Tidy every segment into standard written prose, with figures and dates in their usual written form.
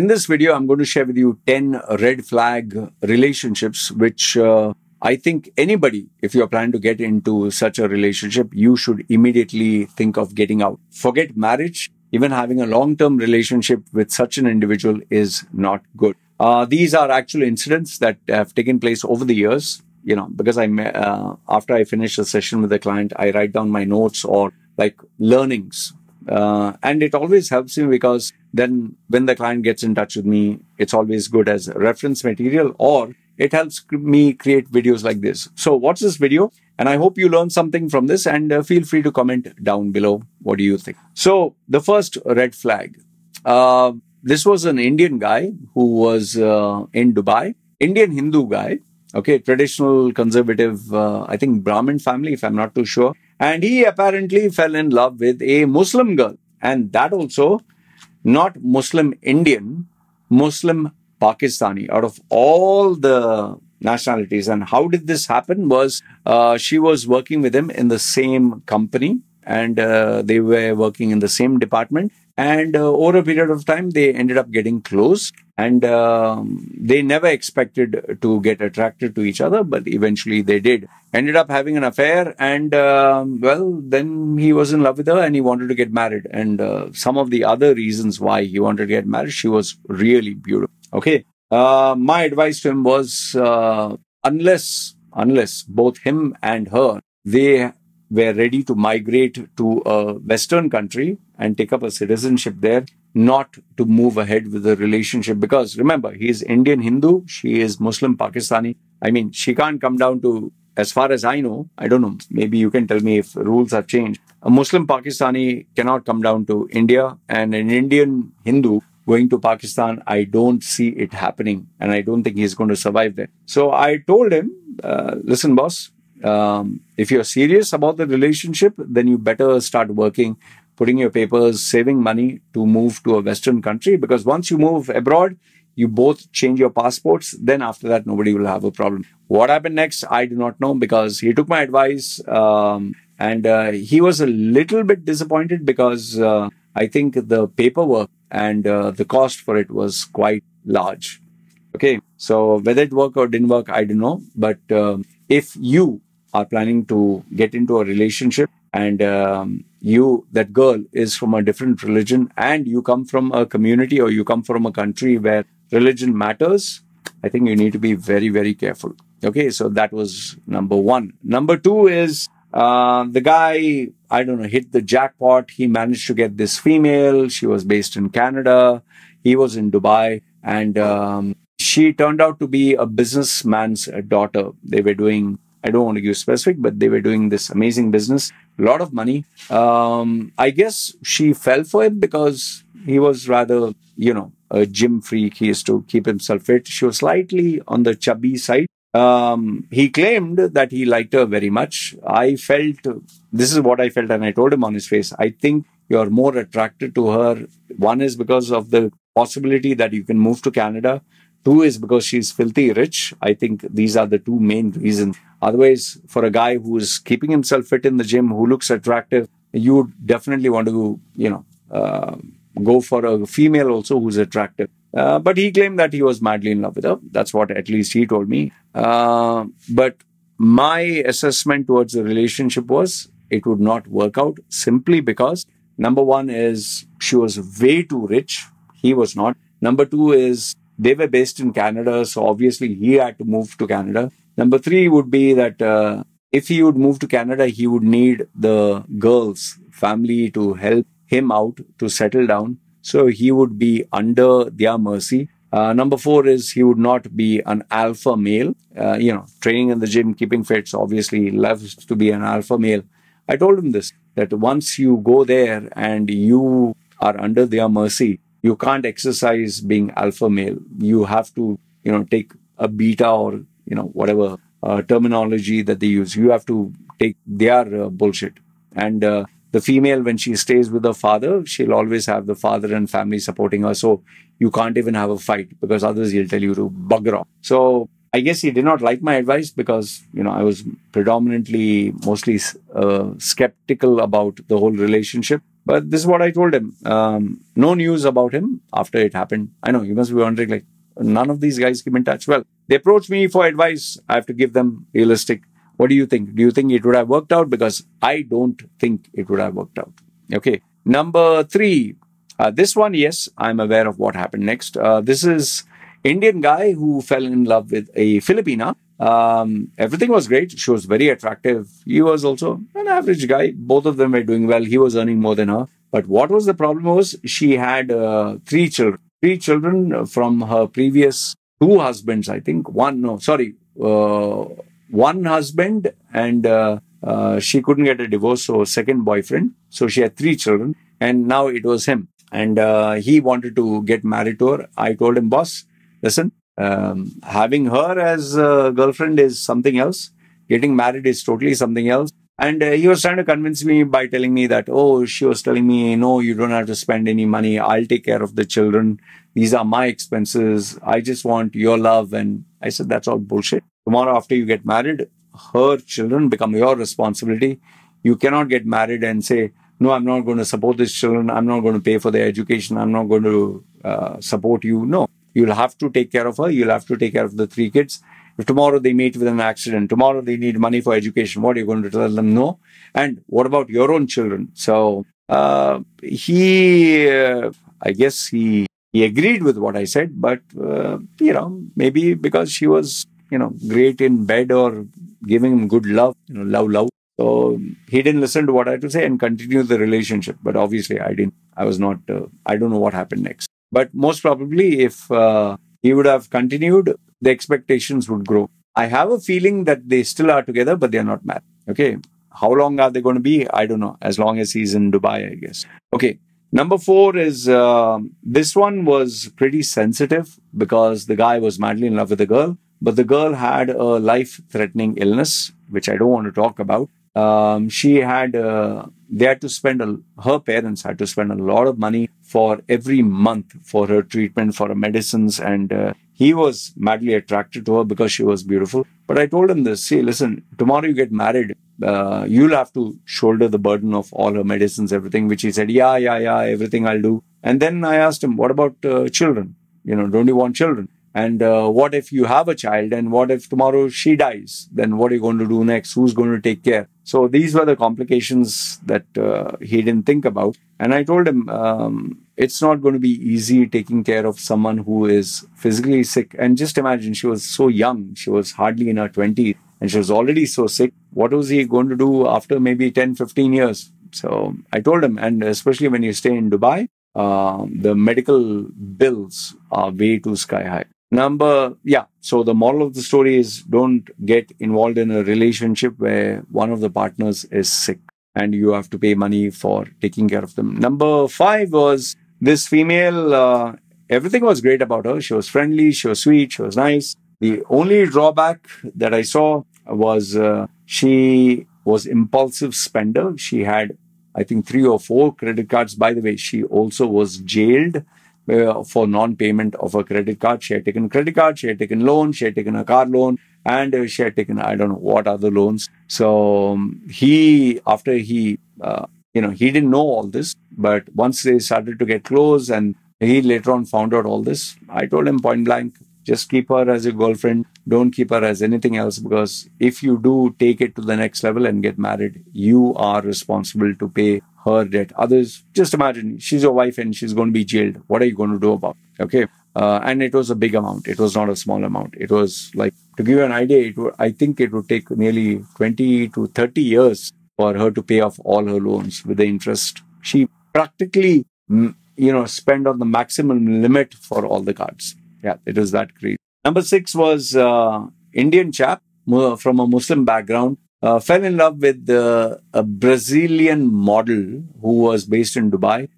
In this video, I'm going to share with you 10 red flag relationships, which I think anybody, if you're planning to get into such a relationship, you should immediately think of getting out. Forget marriage. Even having a long-term relationship with such an individual is not good. These are actual incidents that have taken place over the years. You know, because after I finish a session with a client, I write down my notes or like learnings. And it always helps me because then when the client gets in touch with me, it's always good as reference material, or it helps me create videos like this. So watch this video and I hope you learn something from this, and feel free to comment down below. What do you think? So the first red flag, this was an Indian guy who was in Dubai, Indian Hindu guy. Okay, traditional, conservative, I think Brahmin family, if I'm not too sure. And he apparently fell in love with a Muslim girl. And that also, not Muslim Indian, Muslim Pakistani, out of all the nationalities. And how did this happen was, she was working with him in the same company, and they were working in the same department. And over a period of time, they ended up getting close, and they never expected to get attracted to each other, but eventually they did. Ended up having an affair, and well, then he was in love with her and he wanted to get married. And some of the other reasons why he wanted to get married, she was really beautiful. Okay. My advice to him was, unless both him and her, they were ready to migrate to a Western country and take up a citizenship there, not to move ahead with the relationship. Because remember, he is Indian Hindu, she is Muslim Pakistani. I mean, she can't come down to, as far as I know, I don't know, maybe you can tell me if rules have changed. A Muslim Pakistani cannot come down to India, and an Indian Hindu going to Pakistan, I don't see it happening, and I don't think he's going to survive there. So I told him, listen, boss, if you're serious about the relationship, then you better start working, putting your papers, saving money to move to a Western country. Because once you move abroad, you both change your passports. Then after that, nobody will have a problem. What happened next, I do not know, because he took my advice, and he was a little bit disappointed because I think the paperwork and the cost for it was quite large. Okay, so whether it worked or didn't work, I don't know. But if you are planning to get into a relationship, and that girl is from a different religion, and you come from a community or you come from a country where religion matters, I think you need to be very, very careful. Okay, so that was number one. Number two is, the guy, I don't know, hit the jackpot. He managed to get this female. She was based in Canada. He was in Dubai, and she turned out to be a businessman's daughter. They were doing, I don't want to give specific, but they were doing this amazing business, a lot of money. I guess she fell for him because he was rather, you know, a gym freak. He used to keep himself fit. She was slightly on the chubby side. He claimed that he liked her very much. I felt, this is what I felt, and I told him on his face, I think you're more attracted to her. One is because of the possibility that you can move to Canada. Two is because she's filthy rich. I think these are the two main reasons. Otherwise, for a guy who is keeping himself fit in the gym, who looks attractive, you would definitely want to, you know, go for a female also who's attractive. But he claimed that he was madly in love with her. That's what at least he told me. But my assessment towards the relationship was it would not work out, simply because number one is she was way too rich. He was not. Number two is they were based in Canada, so obviously he had to move to Canada. Number three would be that if he would move to Canada, he would need the girl's family to help him out to settle down. So he would be under their mercy. Number four is he would not be an alpha male. You know, training in the gym, keeping fit, so obviously he loves to be an alpha male. I told him this, that once you go there and you are under their mercy, you can't exercise being alpha male. You have to, you know, take a beta or, you know, whatever terminology that they use. You have to take their bullshit. And the female, when she stays with her father, she'll always have the father and family supporting her. So you can't even have a fight, because others he'll tell you to bugger off. So I guess he did not like my advice because, you know, I was mostly skeptical about the whole relationship. But this is what I told him. No news about him after it happened. I know you must be wondering, like, none of these guys keep in touch. Well, they approach me for advice. I have to give them realistic. What do you think? Do you think it would have worked out? Because I don't think it would have worked out. Okay. Number 3. This one, yes, I'm aware of what happened next. This is Indian guy who fell in love with a Filipina. Everything was great. She was very attractive. He was also an average guy. Both of them were doing well. He was earning more than her. But what was the problem was she had 3 children. 3 children from her previous 2 husbands, I think. One husband, and she couldn't get a divorce, so second boyfriend. So she had 3 children, and now it was him. And he wanted to get married to her. I told him, boss, listen, having her as a girlfriend is something else. Getting married is totally something else. And he was trying to convince me by telling me that, oh, she was telling me, no, you don't have to spend any money. I'll take care of the children. These are my expenses. I just want your love. And I said, that's all bullshit. Tomorrow after you get married, her children become your responsibility. You cannot get married and say, no, I'm not going to support these children. I'm not going to pay for their education. I'm not going to support you. No, you'll have to take care of her. You'll have to take care of the 3 kids. If tomorrow they meet with an accident, tomorrow they need money for education, what are you going to tell them? No. And what about your own children? So I guess he agreed with what I said, but, maybe because she was, great in bed or giving him good love, love. So he didn't listen to what I had to say and continue the relationship. But obviously I didn't. I was not, I don't know what happened next. But most probably if he would have continued, the expectations would grow. I have a feeling that they still are together, but they're not married. Okay. How long are they going to be? I don't know. As long as he's in Dubai, I guess. Okay. Number 4 is, this one was pretty sensitive because the guy was madly in love with the girl, but the girl had a life-threatening illness, which I don't want to talk about. Her parents had to spend a lot of money for every month for her treatment, for her medicines, and he was madly attracted to her because she was beautiful. But I told him this, see, listen, tomorrow you get married, you'll have to shoulder the burden of all her medicines, everything, which he said, yeah, everything I'll do. And then I asked him, what about children? Don't you want children? And what if you have a child, and what if tomorrow she dies? Then what are you going to do next? Who's going to take care? So these were the complications that he didn't think about. And I told him, it's not going to be easy taking care of someone who is physically sick. And just imagine, she was so young. She was hardly in her 20s and she was already so sick. What was he going to do after maybe 10, 15 years? So I told him, and especially when you stay in Dubai, the medical bills are way too sky high. So the moral of the story is, don't get involved in a relationship where one of the partners is sick and you have to pay money for taking care of them. Number 5 was this female, everything was great about her. She was friendly, she was sweet, she was nice. The only drawback that I saw was she was impulsive spender. She had, I think, 3 or 4 credit cards. By the way, she also was jailed for non-payment of a credit card. She had taken credit card, she had taken loan, she had taken a car loan, and she had taken, I don't know what other loans. So he didn't know all this, but once they started to get close and he later on found out all this, I told him point blank, just keep her as your girlfriend. Don't keep her as anything else, because if you do take it to the next level and get married, you are responsible to pay her debt. Others, just imagine, she's your wife and she's going to be jailed. What are you going to do about it? Okay. And it was a big amount. It was not a small amount. It was like, to give you an idea, I think it would take nearly 20 to 30 years for her to pay off all her loans with the interest. She practically, spent on the maximum limit for all the cards. Yeah, it was that crazy. Number 6 was Indian chap from a Muslim background. Fell in love with a Brazilian model who was based in Dubai.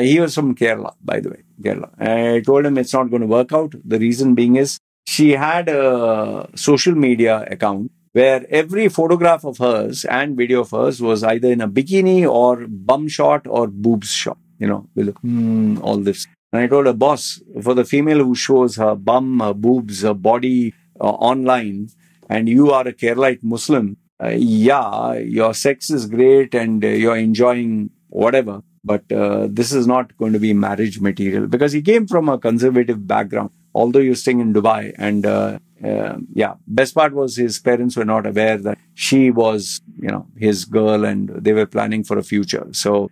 He was from Kerala, by the way. Kerala. I told him it's not going to work out. The reason being is she had a social media account where every photograph of hers and video of hers was either in a bikini or bum shot or boobs shot. With all this. And I told her, boss, for the female who shows her bum, her boobs, her body online, and you are a Keralite Muslim, yeah, your sex is great and you're enjoying whatever, but this is not going to be marriage material, because he came from a conservative background, although you're staying in Dubai. And yeah, best part was his parents were not aware that she was, his girl, and they were planning for a future. So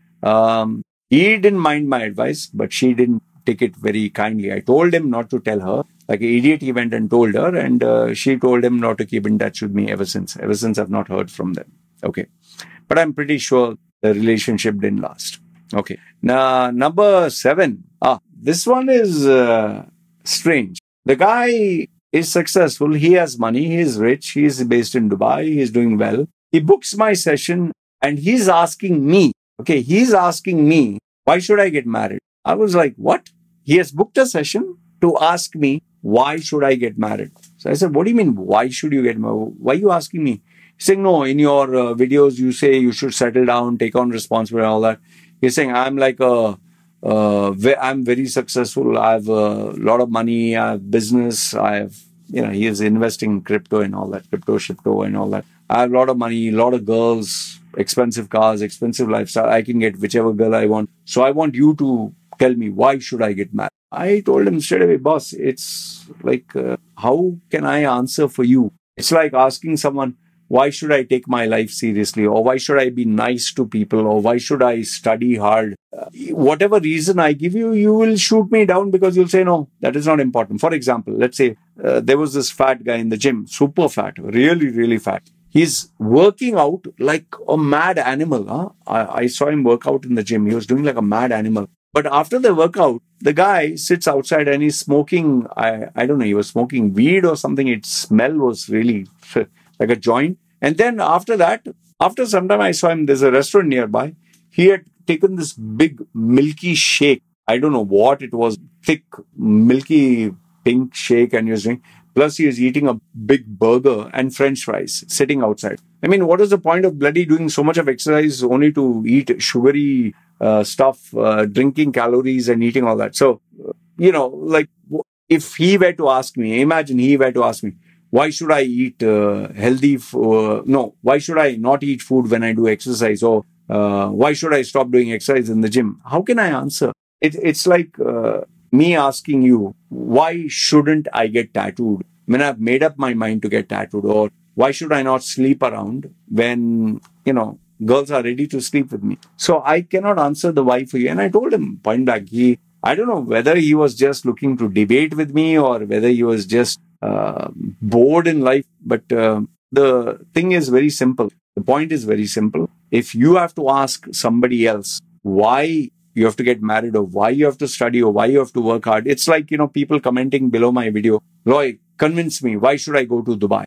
he didn't mind my advice, but she didn't take it very kindly. I told him not to tell her. Like an idiot, he went and told her, and she told him not to keep in touch with me ever since. Ever since, I've not heard from them. Okay. But I'm pretty sure the relationship didn't last. Okay. Now, number 7. This one is strange. The guy is successful. He has money. He is rich. He is based in Dubai. He is doing well. He books my session and he's asking me, okay, he's asking me, why should I get married? I was like, what? He has booked a session to ask me, why should I get married? So I said, what do you mean, why should you get married? Why are you asking me? He's saying, no, in your videos, you say you should settle down, take on responsibility and all that. He's saying, I'm like I'm very successful. I have a lot of money. I have business. I have, he is investing in crypto and all that, crypto and all that. I have a lot of money, a lot of girls, expensive cars, expensive lifestyle. I can get whichever girl I want. So I want you to tell me, why should I get married? I told him straight away, boss, it's like, how can I answer for you? It's like asking someone, why should I take my life seriously? Or why should I be nice to people? Or why should I study hard? Whatever reason I give you, you will shoot me down because you'll say, no, that is not important. For example, let's say there was this fat guy in the gym, super fat, really, really fat. He's working out like a mad animal. Huh? I saw him work out in the gym. He was doing like a mad animal. But after the workout, the guy sits outside and he's smoking, I don't know, he was smoking weed or something. Its smell was really like a joint. And then after that, after some time I saw him, there's a restaurant nearby. He had taken this big milky shake. I don't know what it was, thick, milky pink shake, and he was drinking. Plus he was eating a big burger and French fries sitting outside. I mean, what is the point of bloody doing so much of exercise only to eat sugary stuff, drinking calories and eating all that? So, like if he were to ask me, imagine he were to ask me, why should I eat healthy? Why should I not eat food when I do exercise? Or why should I stop doing exercise in the gym? How can I answer? It's like me asking you, why shouldn't I get tattooed when I've made up my mind to get tattooed? Or why should I not sleep around when, girls are ready to sleep with me? So I cannot answer the why for you. And I told him point blank, I don't know whether he was just looking to debate with me or whether he was just bored in life. But the thing is very simple. The point is very simple. If you have to ask somebody else why you have to get married or why you have to study or why you have to work hard, it's like, people commenting below my video, Loy, convince me, why should I go to Dubai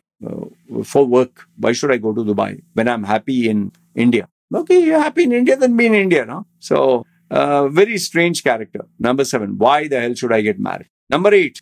for work? Why should I go to Dubai when I'm happy in India? Okay, you're happy in India, then be in India, no? So, very strange character. Number 7, why the hell should I get married? Number 8,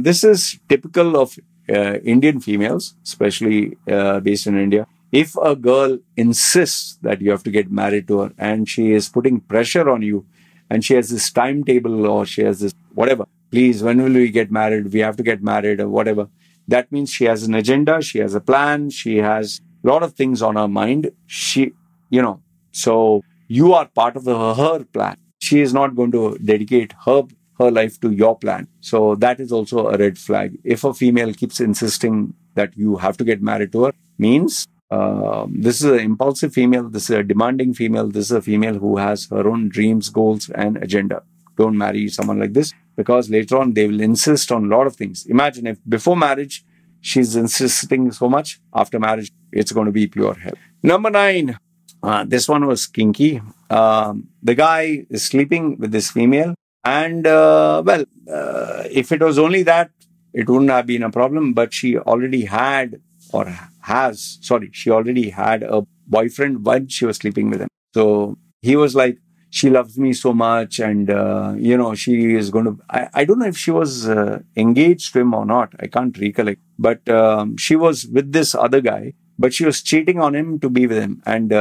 this is typical of Indian females, especially based in India. If a girl insists that you have to get married to her and she is putting pressure on you and she has this timetable or she has this whatever, please, when will we get married? We have to get married or whatever. That means she has an agenda, she has a plan, she has a lot of things on her mind. So you are part of her plan. She is not going to dedicate her life to your plan. So that is also a red flag. If a female keeps insisting that you have to get married to her, means this is an impulsive female, this is a demanding female, this is a female who has her own dreams, goals, and agenda. Don't marry someone like this, because later on they will insist on a lot of things. Imagine if before marriage she's insisting so much, after marriage it's going to be pure hell. Number 9, this one was kinky. The guy is sleeping with this female, and if it was only that, it wouldn't have been a problem, but she already had she already had a boyfriend when she was sleeping with him. So he was like, she loves me so much, and she is going to, I don't know if she was engaged to him or not, I can't recollect, but she was with this other guy, but she was cheating on him to be with him. And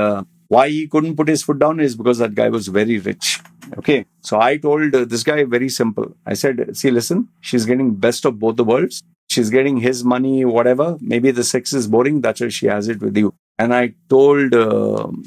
why he couldn't put his foot down is because that guy was very rich. Okay, so I told this guy very simple. I said, see, listen, she's getting best of both the worlds. She's getting his money, whatever. Maybe the sex is boring. That's why she has it with you. And I told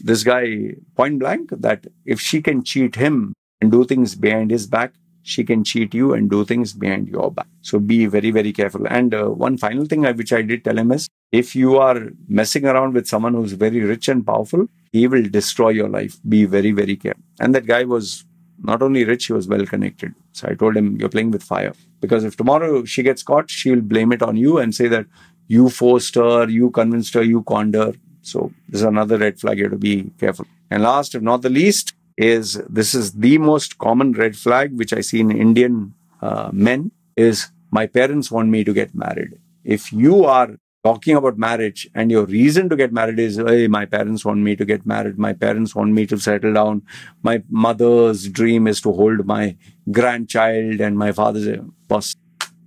this guy point blank that if she can cheat him and do things behind his back, she can cheat you and do things behind your back. So be very, very careful. And one final thing which I did tell him is, if you are messing around with someone who's very rich and powerful, he will destroy your life. Be very, very careful. And that guy was not only rich, he was well connected. So I told him, you're playing with fire. Because if tomorrow she gets caught, she will blame it on you and say that you forced her, you convinced her, you conned her. So this is another red flag. You have to be careful. And last, if not the least, this is the most common red flag which I see in Indian men, is my parents want me to get married. If you are talking about marriage and your reason to get married is, hey, my parents want me to get married, my parents want me to settle down, my mother's dream is to hold my grandchild, and my father's boss,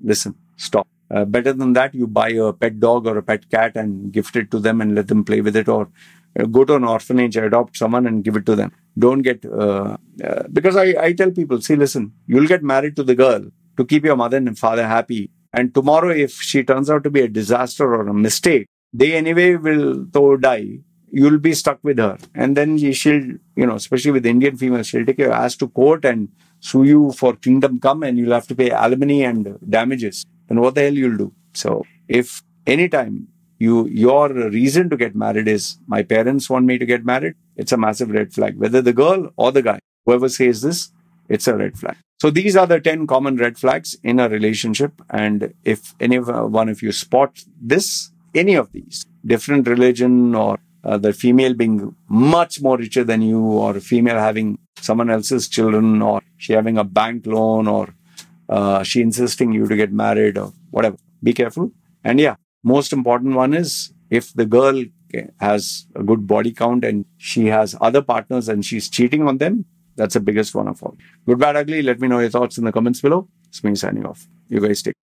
listen, stop. Better than that, you buy a pet dog or a pet cat and gift it to them and let them play with it, or go to an orphanage, adopt someone and give it to them. Don't get, because I tell people, see, listen, you'll get married to the girl to keep your mother and father happy. And tomorrow, if she turns out to be a disaster or a mistake, they anyway will die. You'll be stuck with her. And then she'll, especially with Indian females, she'll take your ass to court and sue you for kingdom come, and you'll have to pay alimony and damages. Then what the hell you'll do? So if anytime your reason to get married is, my parents want me to get married, it's a massive red flag. Whether the girl or the guy, whoever says this, it's a red flag. So these are the 10 common red flags in a relationship. And if any one of you spot this, any of these, different religion, or the female being much more richer than you, or female having someone else's children, or she having a bank loan, or she insisting you to get married, or whatever, be careful. And yeah, most important one is, if the girl has a good body count and she has other partners and she's cheating on them, that's the biggest one of all. Good, bad, ugly. Let me know your thoughts in the comments below. It's me signing off. You guys take care.